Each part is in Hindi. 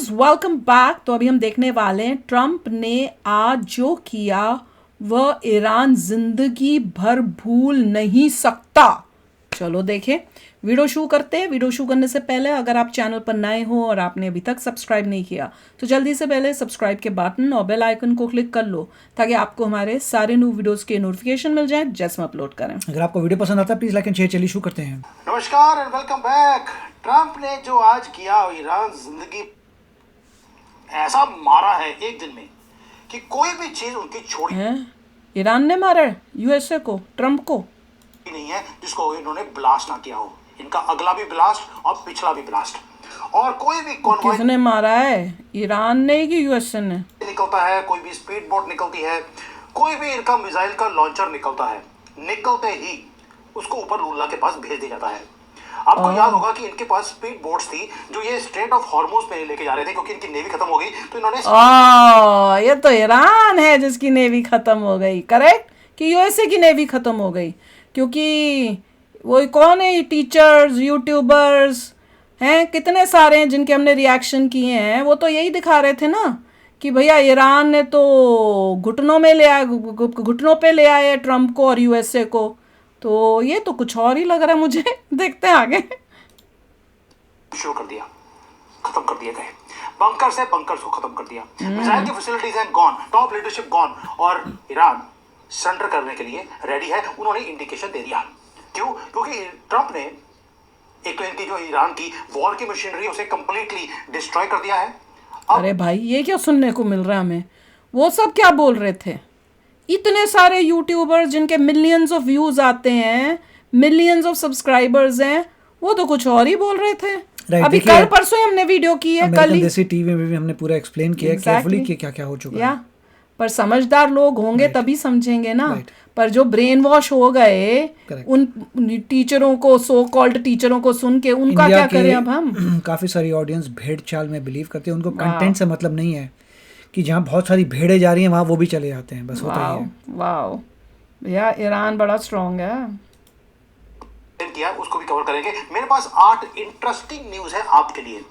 Friends welcome back. तो अभी हम देखने वाले हैं ट्रम्प ने आज जो किया वह ईरान जिंदगी भर भूल नहीं सकता। चलो देखें, वीडियो शुरू करते हैं। वीडियो शुरू करने से पहले अगर आप चैनल पर नए हो और आपने अभी तक सब्सक्राइब नहीं किया तो जल्दी से पहले सब्सक्राइब के बटन और बेल आइकन को क्लिक कर लो ताकि आपको हमारे सारे न्यू वीडियोस के नोटिफिकेशन मिल जाए जैसे हम अपलोड करें। अगर आपको वीडियो पसंद आता है प्लीज लाइक एंड शेयर। चलिए शुरू करते हैं। नमस्कार एंड वेलकम बैक। ट्रम्प ने जो आज किया ईरान जिंदगी ऐसा मारा है एक दिन में कि कोई भी चीज उनकी छोड़ी ईरान ने मारा यूएसए को, ट्रम्प को नहीं है जिसको इन्होंने ब्लास्ट ना किया हो। इनका अगला भी ब्लास्ट और पिछला भी ब्लास्ट, और कोई भी कॉन्वॉय किसने मारा है, ईरान ने कि यूएसए ने? निकलता है, कोई भी स्पीड बोट निकलती है, कोई भी इनका मिसाइल का लॉन्चर निकलता है, निकलते ही उसको ऊपर लूल्ला के पास भेज दिया जाता है। आपको याद होगा कि इनके पास स्पीड बोट्स थी जो ये स्ट्रेट ऑफ हॉर्मुज पे लेके जा रहे थे क्योंकि इनकी नेवी खत्म हो गई, तो इन्होंने ये तो ईरान है जिसकी नेवी खत्म हो गई, करेक्ट? कि यूएसए की नेवी खत्म हो गई क्योंकि वो कौन है, टीचर्स, यूट्यूबर्स हैं, कितने सारे हैं जिनके हमने रिएक्शन किए हैं, वो तो यही दिखा रहे थे ना कि भैया ईरान ने तो घुटनों पे ले आए ट्रम्प को और यूएसए को। तो ये तो कुछ और ही लग रहा है मुझे। देखते हैं आगे। शुरू कर दिया, खत्म कर दिए गए बंकर से, बंकर्स को खत्म कर दिया, मिसाइल की फैसिलिटीज हैं गॉन, टॉप लीडरशिप गॉन, और ईरान सरेंडर करने के लिए रेडी है। उन्होंने इंडिकेशन दे दिया। क्यों? क्योंकि ट्रम्प ने एक तो इनकी जो ईरान की वॉर की मशीनरी उसे कंप्लीटली डिस्ट्रॉय कर दिया है। अरे भाई ये क्या सुनने को मिल रहा है हमें? वो सब क्या बोल रहे थे? इतने सारे यूट्यूबर्स जिनके मिलियंस ऑफ व्यूज आते हैं, मिलियंस ऑफ सब्सक्राइबर्स हैं, वो तो कुछ और ही बोल रहे थे। अभी कल परसों ही हमने वीडियो की है, कल ही देसी टीवी में भी हमने पूरा एक्सप्लेन किया केयरफुली कि क्या क्या हो चुका है। पर समझदार लोग होंगे तभी समझेंगे ना। पर जो ब्रेन वॉश हो गए उन टीचरों को, सो कॉल्ड टीचरों को सुन के, उनका क्या करें अब हम? काफी सारी ऑडियंस भेड़ चाल में बिलीव करते हैं। उनको कंटेंट से मतलब नहीं है कि जहाँ बहुत सारी भेड़ें जा रही हैं वहाँ वो भी चले जाते हैं, बस होता ही है। वाओ भैया, ईरान बड़ा स्ट्रांग है। किया उसको भी कवर करेंगे। मेरे पास 8 इंटरेस्टिंग न्यूज है आपके लिए।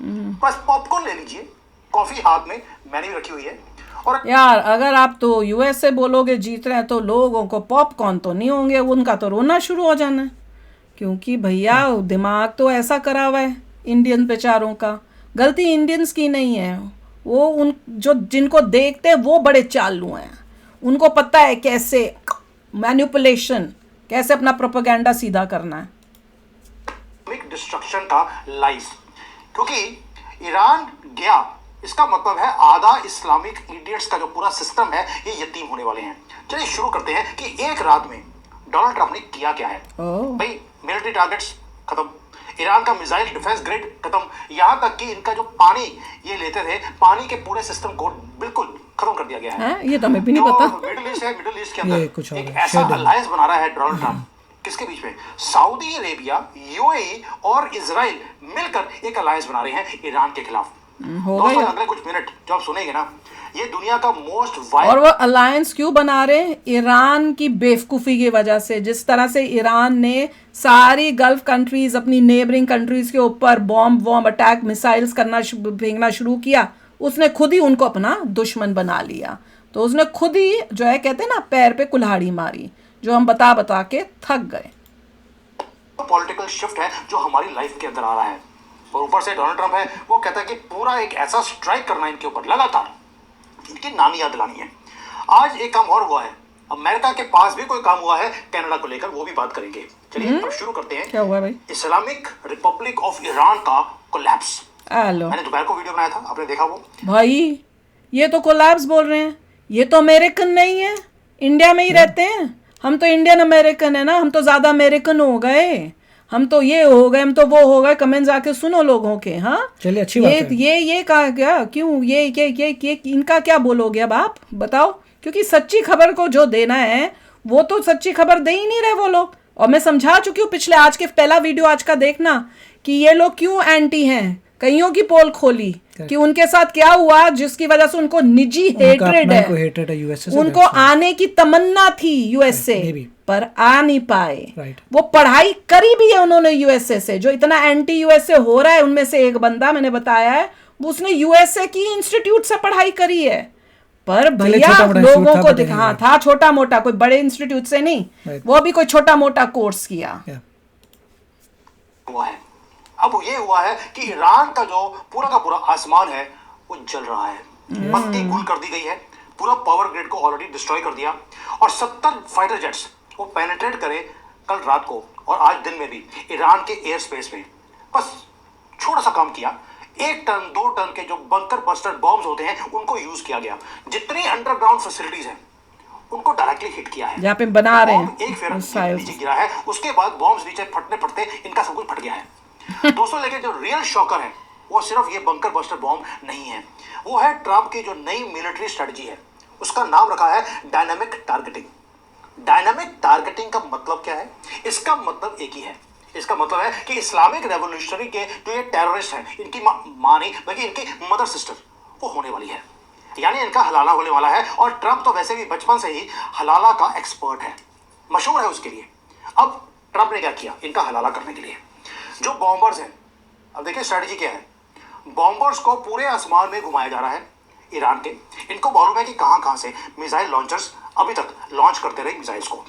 बस पॉपकॉर्न ले लीजिए, कॉफी हाथ में, मैंने भी रखी हुई है। और यार अगर आप तो यूएस से बोलोगे जीत रहे हैं तो लोगों को पॉपकॉर्न तो नहीं होंगे, उनका तो रोना शुरू हो जाना है क्योंकि भैया दिमाग तो ऐसा करा हुआ है इंडियन बेचारों का। गलती इंडियंस की नहीं है, वो उन जो जिनको देखते हैं वो बड़े चालू हैं। उनको पता है कैसे मैनिपुलेशन, कैसे अपना प्रोपेगेंडा सीधा करना है। डिस्ट्रक्शन का लाइफ, क्योंकि ईरान गया इसका मतलब है आधा इस्लामिक इडियट्स का जो पूरा सिस्टम है ये यतीम होने वाले हैं। चलिए शुरू करते हैं कि एक रात में डोनाल्ड ट्रम्प ने किया क्या है। भाई मिलिट्री टारगेट्स खत्म, ईरान का मिसाइल डिफेंस ग्रिड खत्म, यहाँ तक कि इनका जो पानी ये लेते थे, पानी के पूरे सिस्टम को बिल्कुल खत्म कर दिया गया है। ये तो हमें भी नहीं पता। मिडिल ईस्ट है, मिडिल ईस्ट के अंदर एक ऐसा अलायंस बना रहा है डोनाल्ड ट्रम्प। किसके बीच में? सऊदी अरेबिया, यूएई और इजराइल मिलकर एक अलायंस बना रहे हैं ईरान के खिलाफ। दोस्तों अगले कुछ मिनट जो आप सुनेंगे ना, ये दुनिया का मोस्ट और वो अलायंस क्यों बना रहे हैं? ईरान की बेवकूफ़ी की वजह से। जिस तरह से ईरान ने सारी गल्फ कंट्रीज, अपनी नेबरिंग कंट्रीज के ऊपर बॉम्ब अटैक, मिसाइल्स करना, फेंकना शुरू किया, उसने खुद ही उनको अपना दुश्मन बना लिया। तो उसने खुद ही जो है, कहते हैं ना, पैर पे कुल्हाड़ी मारी, जो हम बता के थक गए। पॉलिटिकल शिफ्ट है जो हमारी लाइफ के अंदर आ रहा है, और ऊपर से डोनाल्ड ट्रम्प है, वो कहता है कि पूरा एक ऐसा स्ट्राइक करना है इनके ऊपर, लगातार इनकी नानी याद दिलानी है। आज एक काम और हुआ है, अमेरिका के पास भी कोई काम हुआ है कनाडा को लेकर, वो भी बात करेंगे। चलिए अब शुरू करते हैं। क्या हुआ भाई? इस्लामिक रिपब्लिक ऑफ ईरान का कोलैप्स। मैंने दोपहर को वीडियो बनाया था, आपने देखा वो? भाई ये तो कोलैप्स बोल रहे हैं, ये तो अमेरिकन नहीं है, इंडिया में ही रहते हैं। हम तो इंडियन अमेरिकन है ना, हम तो ज्यादा अमेरिकन हो गए, हम तो ये हो गए, हम तो वो हो गए। कमेंट्स आके सुनो लोगों के। हाँ चलिए अच्छी बात है। ये कहा क्या, क्यों ये इनका क्या बोलोगे अब आप बताओ? क्योंकि सच्ची खबर को जो देना है वो तो सच्ची खबर दे ही नहीं रहे वो लोग। और मैं समझा चुकी हूँ पिछले, आज के पहला वीडियो आज का देखना कि ये लोग क्यों एंटी हैं। कईयों की पोल खोली कि उनके साथ क्या हुआ जिसकी वजह से उनको निजी हेट्रेड है। उनको आने की तमन्ना थी यूएसए, पर आ नहीं पाए। वो पढ़ाई करी भी है उन्होंने यूएसए से। जो इतना एंटी यूएसए हो रहा है उनमें से एक बंदा मैंने बताया है, उसने यूएसए की इंस्टीट्यूट से पढ़ाई करी है, पर चलिए, भैया छोटा-मोटा लोगों इंस्टीट्यूट था, को but दिखा anyway. था छोटा मोटा, कोई बड़े इंस्टीट्यूट से नहीं, Right. वो भी कोई छोटा मोटा कोर्स किया। Yeah. हुआ है। अब ये हुआ है कि ईरान का जो पूरा का पूरा आसमान है वो जल रहा है, बत्ती गुल कर दी गई है, पूरा पावर ग्रिड को ऑलरेडी डिस्ट्रॉय कर दिया, और 70 फाइटर जेट्स वो पेनिट्रेट करे कल रात को और आज दिन में भी ईरान के एयर स्पेस में। बस छोटा सा काम किया, 1 टन 2 टन के जो बंकर बस्टर बॉम्ब्स होते हैं उनको यूज किया गया, जितनी अंडरग्राउंड फैसिलिटीज हैं उनको डायरेक्टली हिट किया है, जहाँ पे बना रहे बॉम्ब एक फेर नीचे गिरा है, उसके बाद बॉम्ब्स नीचे फटने फटते इनका सब कुछ फट गया है। दोस्तों, लेकिन जो रियल शॉकर है वो सिर्फ ये बंकर बस्टर बॉम्ब नहीं है, वो है ट्रम्प की जो नई मिलिट्री स्ट्रेटजी है, उसका नाम रखा है डायनामिक टारगेटिंग। डायनामिक टारगेटिंग का मतलब क्या है? इसका मतलब एक ही है, इसका मतलब है कि इस्लामिक रेवोल्यूशनरी के जो ये टेररिस्ट हैं, इनकी मां नहीं बल्कि इनकी मदर सिस्टर वो होने वाली है, यानी इनका हलाला होने वाला है। और ट्रम्प तो वैसे भी बचपन से ही हलाला का एक्सपर्ट है, मशहूर है उसके लिए। अब ट्रम्प ने क्या किया इनका हलाला करने के लिए? जो बॉम्बर्स हैं, अब देखिए स्ट्रेटजी क्या है, बॉम्बर्स को पूरे आसमान में घुमाया जा रहा है ईरान के। इनको मालूम है कि कहां से मिसाइल लॉन्चर्स अभी तक लॉन्च करते रहे मिसाइल्स को।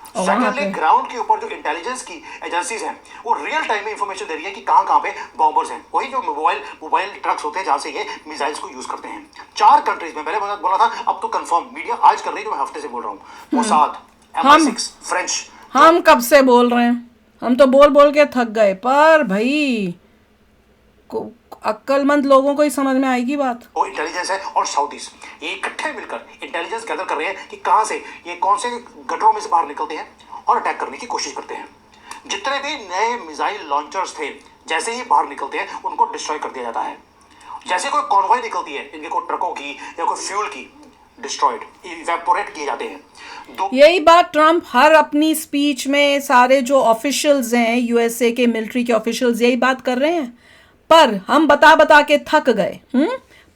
सेकेंडली, ग्राउंड के ऊपर जो इंटेलिजेंस की एजेंसीज हैं वो रियल टाइम में इंफॉर्मेशन दे रही है कि कहां पे बॉम्बर्स हैं, वही जो मोबाइल ट्रक्स होते हैं जहां से ये मिसाइल्स को यूज करते हैं। 4 कंट्रीज में, पहले बोला था, अब तो कंफर्म मीडिया आज कर रही है, जो मैं हफ्ते से बोल रहा हूँ, मोसाद, MI6, फ्रेंच। हम कब से बोल रहे हैं, हम तो बोल बोल के थक गए, पर भाई अक्लमंद लोगों को ही समझ में आएगी बात। वो इंटेलिजेंस है और साउथीज ये इकट्ठे मिलकर इंटेलिजेंस गैदर कर रहे हैं कि कहां से ये कौन से गटरों में से बाहर निकलते हैं और अटैक करने की कोशिश करते हैं। जितने भी नए मिसाइल लॉन्चर्स थे, जैसे ही बाहर निकलते हैं उनको डिस्ट्रॉय कर दिया जाता है। जैसे कोई कॉन्वॉय निकलती है इनके कोई ट्रकों की या कोई फ्यूल की, डिस्ट्रॉयड, इवेपोरेट किए जाते हैं। यही बात ट्रम्प हर अपनी स्पीच में, सारे जो ऑफिशियल्स हैं यूएसए के मिलिट्री के ऑफिशियल्स यही बात कर रहे हैं, पर हम बता बता के थक गए।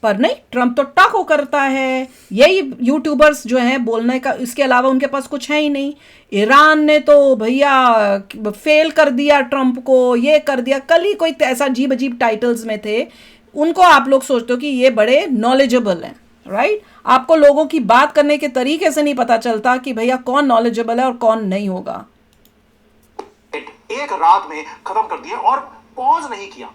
पर नहीं, ट्रम्प तो टाको करता है, यही यूट्यूबर्स जो हैं बोलने का, इसके अलावा उनके पास कुछ है ही नहीं। ईरान ने तो भैया फेल कर दिया ट्रम्प को, ये कर दिया, कल ही कोई ऐसा अजीब अजीब टाइटल्स में थे। उनको आप लोग सोचते हो कि ये बड़े नॉलेजेबल हैं, राइट? आपको लोगों की बात करने के तरीके से नहीं पता चलता कि भैया कौन नॉलेजेबल है और कौन नहीं होगा। एक रात में खत्म कर दिया और पॉज नहीं किया,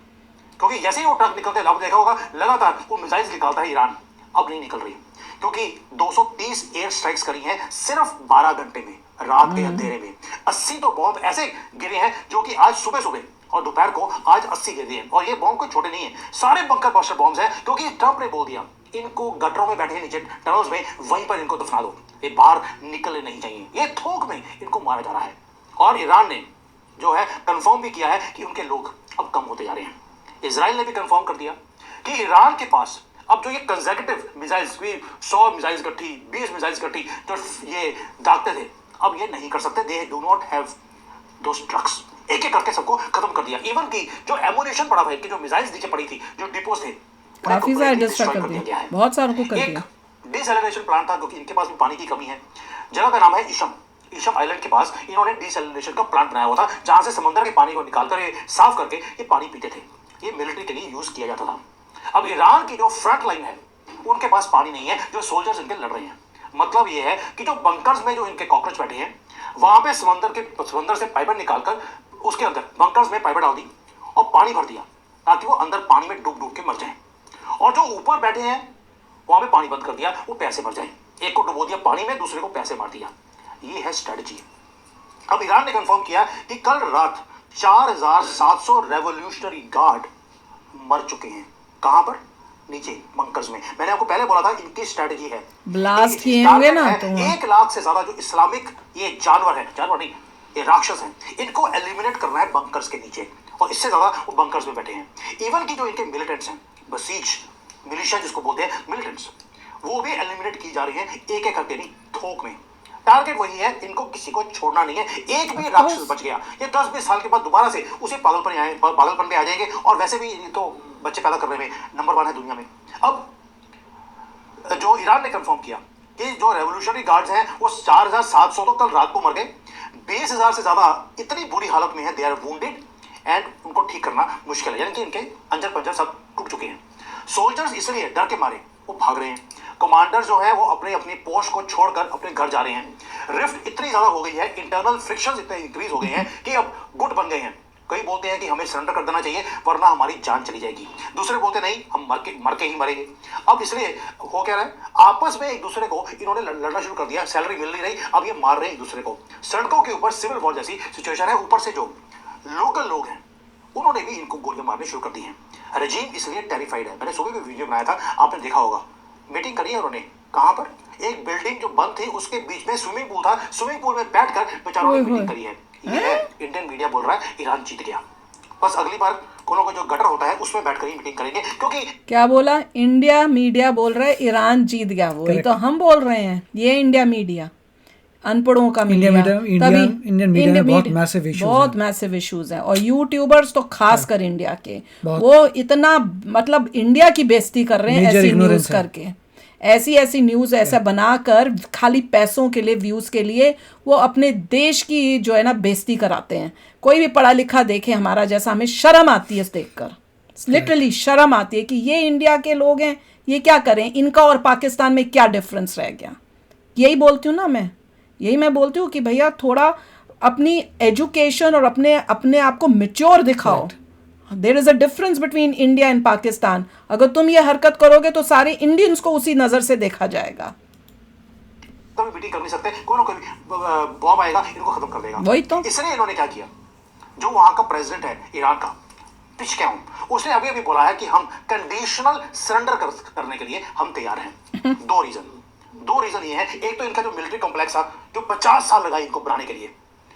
क्योंकि जैसे ही वो ट्रक निकलते हैं, देखा होगा लगातार वो मिसाइल्स निकालता है ईरान। अब नहीं निकल रही, क्योंकि 230 एयर स्ट्राइक्स करी हैं सिर्फ 12 घंटे में, रात के अंधेरे में। 80 तो बॉम्ब ऐसे गिरे हैं जो कि आज सुबह सुबह और दोपहर को आज 80 गिर दिए। और ये बॉम्ब कोई छोटे नहीं है, सारे बंकर बस्टर बॉम्ब्स हैं, क्योंकि ट्रम्प ने बोल दिया इनको गटरों में बैठे नीचे टनल्स में, वहीं पर इनको दफना दो, ये बाहर निकलने नहीं चाहिए। ये थोक में इनको मारा जा रहा है। और ईरान ने जो है कंफर्म भी किया है कि उनके लोग अब कम होते जा रहे हैं। इजराइल ने भी कंफर्म कर दिया कि ईरान के पास अब जो ये कंसेक्यूटिव मिसाइल्स, 100 मिसाइल्स इकट्ठी, 20 मिसाइल्स इकट्ठी जो ये दागते थे, अब ये नहीं कर सकते। They do not have those trucks. एक एक करके सबको खत्म कर दिया। इवन की जो एमुनेशन पड़ा था, इनकी जो मिसाइल्स नीचे पड़ी थी, जो डिपोज थे, काफी सारे डिस्ट्रॉय कर दिया, बहुत सारों को कर दिया। डिसैलिनेशन प्लांट था, क्योंकि इनके पास भी पानी की कमी है। जगह का नाम है इशम आइलैंड के पास इन्होंने डिसैलिनेशन का प्लांट बनाया हुआ था, जहां से समंदर के पानी को निकालकर साफ करके ये पानी पीते थे। ये मिलिट्री के लिए यूज किया जाता था। अब ईरान की जो फ्रंट लाइन है उनके पास पानी नहीं है, जो सोल्जर्स इनके लड़ रहे हैं। मतलब ये है कि जो बंकर्स में जो इनके कॉकरोच बैठे हैं, वहां पे समंदर से पाइपें निकालकर उसके अंदर बंकर्स में पाइपें डाल दी और पानी भर दिया, ताकि वो अंदर पानी में डूब डूब के मर जाए। और जो ऊपर बैठे हैं वहां पे पानी बंद कर दिया, वो पैसे मर जाए। एक को डुबो दिया पानी में, दूसरे को पैसे मार दिया। ये है स्ट्रेटजी। अब ईरान ने कंफर्म किया कि कल रात 4700 रेवोल्यूशनरी गार्ड मर चुके हैं। कहां पर? नीचे बंकर्स में। मैंने आपको पहले बोला था इनकी स्ट्रेटजी है, ब्लास्ट किए होंगे ना, तो 1 लाख से ज्यादा जो इस्लामिक ये जानवर नहीं, ये राक्षस हैं, इनको एलिमिनेट करना है बंकर्स के नीचे। और इससे ज्यादा वो बंकर्स में बैठे हैं। इवन की जो इनके मिलिटेंट्स हैं, बसीज मिलिशिया जिसको बोलते हैं, मिलिटेंट्स, वो भी एलिमिनेट की जा रही है, एक एक करके नहीं, थोक में। टारगेट वही है, इनको किसी को छोड़ना नहीं है। एक भी राक्षस बच गया, ये 10-20 साल के बाद दोबारा से उसी पागलपन में आ जाएंगे। और वैसे भी तो बच्चे पैदा करने में नंबर 1 है दुनिया में। अब जो ईरान ने कंफर्म किया कि जो रेवोल्यूशनरी गार्ड्स हैं वो 4700 तो कल रात को मर गए, 20,000 से ज्यादा इतनी बुरी हालत में है, दे आर वुंडेड, एंड उनको ठीक करना मुश्किल है, यानी कि इनके अंजर पंजर सब टूट चुके हैं। सोल्जर्स इसलिए डर के मारे वो भाग रहे हैं, कमांडर जो है वो अपने अपनी पोस्ट को छोड़कर अपने घर जा रहे हैं। रिफ्ट इतनी ज्यादा हो गई है, इंटरनल फ्रिक्शंस इतने इंक्रीज हो गए हैं कि अब गुट बन गए हैं। कई बोलते हैं कि हमें सरेंडर कर देना चाहिए वरना हमारी जान चली जाएगी, दूसरे बोलते नहीं हम मर के ही मरेंगे। अब इसलिए हो क्या रहा है, आपस में एक दूसरे को इन्होंने लड़ना शुरू कर दिया, सैलरी मिल नहीं रही, अब ये मार रहे हैं एक दूसरे को। सड़कों के ऊपर सिविल वॉर जैसी सिचुएशन है, ऊपर से जो लोकल लोग हैं उन्होंने भी इनको गोलियां मारने शुरू कर दी हैं। रजीम इसलिए टेरिफाइड है। मैंने सुबह भी वीडियो बनाया था, आपने देखा होगा। मीटिंग करी है उन्होंने, कहां पर, एक बिल्डिंग जो बंद थी उसके बीच में स्विमिंग पूल था, स्विमिंग पूल में बैठकर बेचारों ने मीटिंग करी है। ये इंडियन मीडिया बोल रहा है ईरान जीत गया, बस अगली बार कोनो का जो गटर होता है उसमें बैठकर ही मीटिंग करेंगे। क्योंकि क्या बोला, इंडिया मीडिया बोल रहा है ईरान जीत गया, वही तो हम बोल रहे हैं। ये इंडिया मीडिया, अनपढ़ों का मीडिया, इंडियन मीडिया में बहुत मैसिव इश्यूज हैं। और यूट्यूबर्स तो खासकर इंडिया के, वो इतना मतलब इंडिया की बेइज्जती कर रहे हैं ऐसी न्यूज करके, ऐसी न्यूज ऐसा बनाकर खाली पैसों के लिए, व्यूज के लिए वो अपने देश की जो है ना बेइज्जती कराते हैं। कोई भी पढ़ा लिखा देखे हमारा जैसा, हमें शर्म आती है देखकर, लिटरली शर्म आती है कि ये इंडिया के लोग हैं, ये क्या करें, इनका और पाकिस्तान में क्या डिफरेंस रह गया। यही बोलती हूँ ना मैं, यही मैं बोलती हूँ कि भैया थोड़ा अपनी एजुकेशन और अपने आप को मैच्योर दिखाओ। There is a difference between India and Pakistan. अगर तुम ये हरकत करोगे तो सारे इंडियंस को उसी नजर से देखा जाएगा। कभी मीटिंग कर नहीं सकते, कोई ना कोई बॉम्ब आएगा इनको खत्म कर देगा। वही तो इसलिए इन्होंने क्या किया, जो वहां का प्रेसिडेंट है ईरान का, पिचकैम, उसने अभी बोला है कि हम कंडीशनल सरेंडर करने के लिए हम तैयार हैं। दो रीजन ये है, एक तो इनका जो मिलिट्री कॉम्प्लेक्स था जो 50 साल लगाई इनको बनाने के लिए,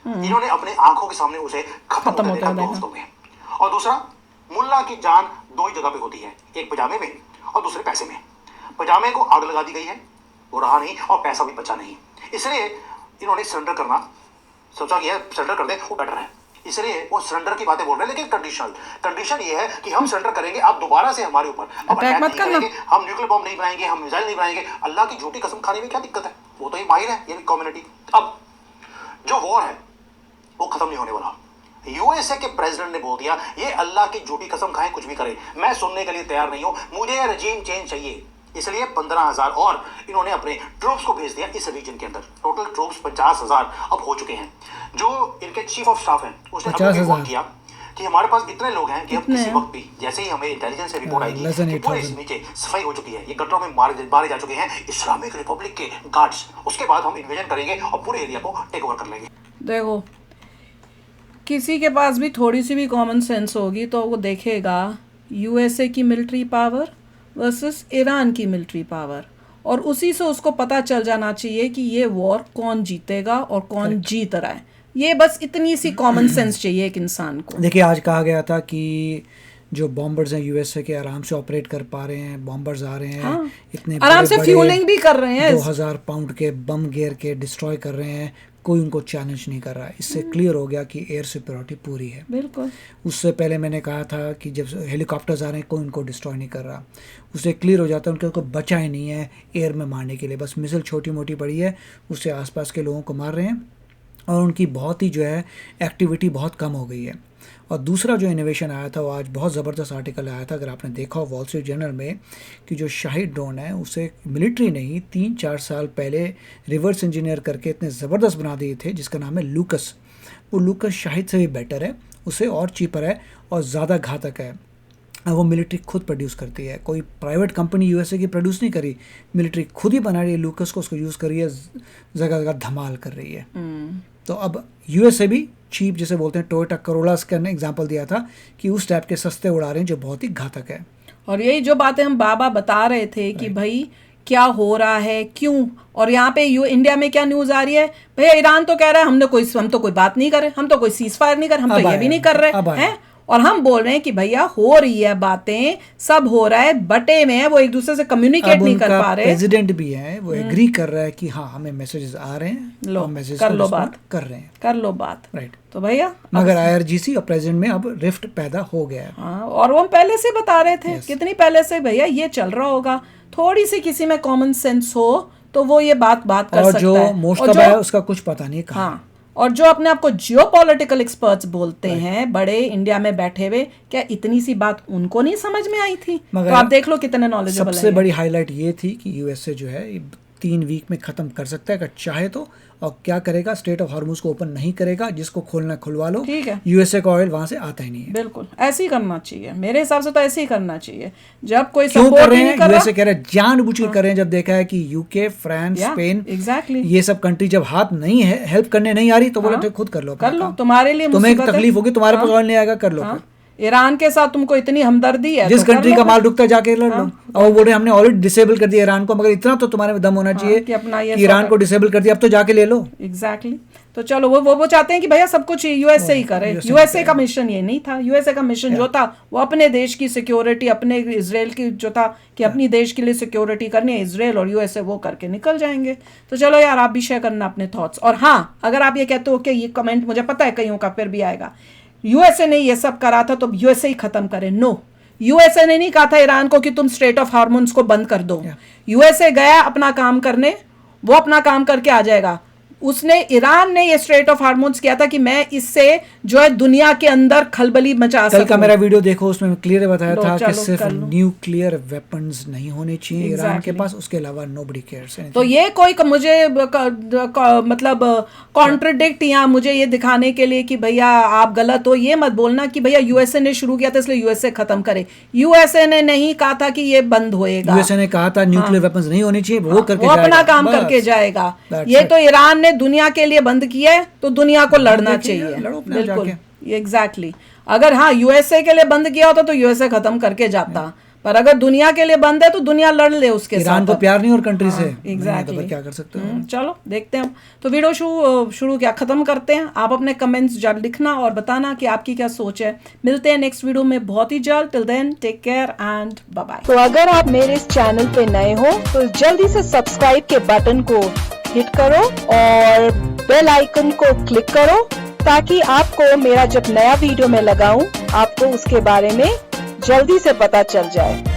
इन्होंने अपने आंखों के सामने उसे खत्म कर दिया 2 हफ्तों में। और दूसरा, मुल्ला की जान 2 ही जगह पे होती है, एक पजामे में और दूसरे पैसे में। पजामे को आग लगा दी गई है, वो रहा नहीं, और पैसा भी बचा नहीं, इसलिए इन्होंने सरेंडर करना सोचा कि सरेंडर कर दे वो बेटर है, इसलिए वो सरेंडर की बातें बोल रहे हैं। लेकिन कंडीशन ये है कि हम सरेंडर करेंगे, आप दोबारा से हमारे ऊपर अटैक मत करेंगे, हम न्यूक्लियर बॉम्ब नहीं बनाएंगे, हम मिसाइल नहीं बनाएंगे। अल्लाह की झूठी कसम खाने में क्या दिक्कत है, वो तो ये माहिर है ये कम्युनिटी। अब जो वॉर है वो खत्म नहीं होने वाला। यूएसए के प्रेसिडेंट ने बोल दिया ये अल्लाह की झूठी कसम खाएं कुछ भी करें, मैं सुनने के लिए तैयार नहीं हूं, मुझे रजीम चेंज चाहिए। इसलिए 15,000 और इन्होंने अपने ट्रूप्स को भेज दिया इस रीजन के अंदर। टोटल ट्रूप्स 50,000 अब हो चुके हैं। जो इनके चीफ ऑफ स्टाफ हैं उसने अभी रिपोर्ट किया कि हमारे पास इतने लोग हैं कि अब किसी वक्त भी, जैसे ही हमें इंटेलिजेंस से रिपोर्ट आएगी कि पूरे इस नीचे सफाई हो चुकी है, ये गटरों में मारे जा चुके हैं इस्लामिक रिपब्लिक के गार्ड्स, उसके बाद हम इन्वेजन करेंगे और पूरे एरिया को टेक ओवर कर लेंगे। देखो, किसी के पास भी थोड़ी सी भी कॉमन सेंस होगी तो वो देखेगा यूएसए की मिलिट्री पावर वर्सेस ईरान की मिलिट्री पावर, और उसी से उसको पता चल जाना चाहिए कि ये वॉर कौन जीतेगा और कौन जीत रहा है। ये बस इतनी सी कॉमन सेंस चाहिए एक इंसान को। देखिए, आज कहा गया था कि जो बॉम्बर्स हैं यूएसए के आराम से ऑपरेट कर पा रहे हैं, बॉम्बर्स आ रहे हैं, हाँ, इतने आराम से फ्यूलिंग भी कर रहे हैं, 2000 पाउंड के बम गियर के डिस्ट्रॉय कर रहे हैं, कोई उनको चैलेंज नहीं कर रहा है। इससे क्लियर हो गया कि एयर सिक्योरिटी पूरी है। बिल्कुल। उससे पहले मैंने कहा था कि जब हेलीकॉप्टर्स आ रहे हैं कोई उनको डिस्ट्रॉय नहीं कर रहा, उससे क्लियर हो जाता है उनके को बचा ही नहीं है एयर में मारने के लिए, बस मिसाइल छोटी मोटी पड़ी है उससे आसपास के लोगों को मार रहे हैं, और उनकी बहुत ही जो है एक्टिविटी बहुत कम हो गई है। और दूसरा जो इनोवेशन आया था वो आज बहुत ज़बरदस्त आर्टिकल आया था, अगर आपने देखा हो वॉल स्ट्रीट जर्नल में, कि जो शाहिद ड्रोन है उसे मिलिट्री ने ही 3-4 साल पहले रिवर्स इंजीनियर करके इतने ज़बरदस्त बना दिए थे, जिसका नाम है लूकस। वो लूकस शाहिद से भी बेटर है, उससे और चीपर है और ज़्यादा घातक है। वो मिलिट्री खुद प्रोड्यूस करती है, कोई प्राइवेट कंपनी यूएसए की प्रोड्यूस नहीं करी, मिलिट्री खुद ही बना रही है लूकस को, उसको यूज़ कर रही है, जगह जगह धमाल कर रही है। तो अब यूएसए भी चीप, जिसे बोलते हैं टोयोटा करोला का एग्जांपल दिया था कि उस टाइप के सस्ते उड़ा रहे हैं जो बहुत ही घातक है। और यही जो बातें हम बाबा बता रहे थे कि भाई क्या हो रहा है, क्यों, और यहाँ पे इंडिया में क्या न्यूज़ आ रही है, भैया ईरान तो कह रहा है हम तो कोई बात नहीं कर रहे, हम तो कोई सीज फायर नहीं कर, हम तो ये भी नहीं कर रहे हैं, और हम बोल रहे हैं कि भैया हो रही है बातें, सब हो रहा है, बटे में है, वो एक दूसरे से कम्युनिकेट नहीं कर पा रहे। प्रेसिडेंट भी है, वो एग्री कर रहा है कि हाँ हमें मैसेजेस आ रहे हैं, लो मैसेज कर लो बात, कर रहे हैं, कर लो बात, राइट। तो भैया मगर आईआरजीसी और प्रेसिडेंट में अब रिफ्ट पैदा हो गया है। हाँ, और वो हम पहले से बता रहे थे, कितनी पहले से भैया ये चल रहा होगा। थोड़ी सी किसी में कॉमन सेंस हो तो वो ये बात कर सकता है। और जो मोस्ट है उसका कुछ पता नहीं कहाँ। हाँ, और जो अपने आप को जियोपॉलिटिकल एक्सपर्ट्स बोलते हैं बड़े इंडिया में बैठे हुए, क्या इतनी सी बात उनको नहीं समझ में आई थी? तो आप देख लो कितने नॉलेजेबल हैं। सबसे बड़ी हाईलाइट ये थी कि यूएसए जो है 3 वीक में ख़त्म कर सकता है अगर चाहे तो। और क्या करेगा, स्ट्रेट ऑफ हार्मोज को ओपन नहीं करेगा, जिसको खोलना खुलवा लो। ठीक है, यूएसए का ऑयल वहां से आता ही नहीं है। बिल्कुल ऐसे ही करना चाहिए, मेरे हिसाब से तो ऐसे ही करना चाहिए। जब कोई क्यों सपोर्ट कर रहे ही हैं? नहीं कर यूएसए कह रहे हैं जानबूझ के कर रहे हैं, जब देखा है कि यूके, फ्रांस, स्पेन, एग्जैक्टली ये सब कंट्री जब हाथ नहीं है, हेल्प करने नहीं आ रही, तो बोले थे खुद कर लो, कर लो, तुम्हारे लिए तुम्हें मुसीबत है। तकलीफ होगी, तुम्हारे पास ऑयल नहीं आएगा, कर लो। ईरान के साथ तुमको इतनी हमदर्दी है, जिस तो कर कंट्री लो का फिर। माल रुकता है जाके लड़ लो। और वो बोल रहे हमने ऑलरेडी डिसेबल कर दिया ईरान को, मगर इतना तो तुम्हारे में दम होना चाहिए कि अपना ये कि ईरान को डिसेबल कर दिया, अब तो जाके ले लो। एग्जैक्टली तो चलो वो चाहते हैं कि भैया सब कुछ यूएसए ही करे। यूएसए का मिशन ये नहीं था। यूएसए का मिशन जो था वो अपने देश की सिक्योरिटी, अपने इजराइल की जो था कि अपनी देश के लिए सिक्योरिटी करनी है, इजराइल और यूएसए वो करके निकल जाएंगे। तो चलो यार, आप भी शेयर करना अपने थॉट्स। और हाँ, अगर आप ये कहते हो कि ये कमेंट मुझे पता है कईयों का फिर भी आएगा, यूएसए ने ये सब करा था तो यूएसए ही खत्म करे। नो, यूएसए ने नहीं कहा था ईरान को कि तुम स्ट्रेट ऑफ हार्मोन्स को बंद कर दो। यूएसए गया अपना काम करने, वो अपना काम करके आ जाएगा। उसने, ईरान ने ये स्ट्रेट ऑफ हार्मोन्स किया था कि मैं इससे जो है दुनिया के अंदर खलबली मचा सकूं। कल का मेरा वीडियो देखो, उसमें क्लियर बताया था कि चलो, सिर्फ कर लो। न्यूक्लियर वेपन्स नहीं होने चाहिए ईरान के पास, उसके अलावा नोबडी केयर्स। तो ये कोई मुझे मतलब कॉन्ट्रडिक्ट या मुझे ये दिखाने के लिए कि भैया आप गलत हो, ये मत बोलना कि भैया यूएसए ने शुरू किया था इसलिए यूएसए खत्म करे। यूएसए ने नहीं कहा था कि ये बंद होएगा। यूएसए ने कहा था न्यूक्लियर वेपन्स नहीं होने चाहिए, वो करके वो अपना जाएगा, काम बस। करके जाएगा। That's ये it. तो ईरान ने दुनिया के लिए बंद किया है तो दुनिया को लड़ना चाहिए। लड़ो अपने आप बिल्कुल, जाके। एग्जैक्टली। अगर हाँ यूएसए के लिए बंद किया होता तो यूएसए खत्म करके जाता, पर अगर दुनिया के लिए बंद है तो दुनिया लड़ ले उसके साथ। ईरान को प्यार नहीं और कंट्री से, एग्जैक्टली, तो क्या कर सकते हो। चलो देखते हैं। तो वीडियो शुरू क्या खत्म करते हैं। आप अपने कमेंट्स जल्द लिखना और बताना कि आपकी क्या सोच है। मिलते हैं नेक्स्ट वीडियो में बहुत ही जल्द। Till then take care and bye bye. तो अगर आप मेरे इस चैनल पे नए हो तो जल्दी से सब्सक्राइब के बटन को हिट करो और बेल आइकन को क्लिक करो ताकि आपको मेरा जब नया वीडियो मैं लगाऊं आपको उसके बारे में जल्दी से पता चल जाए।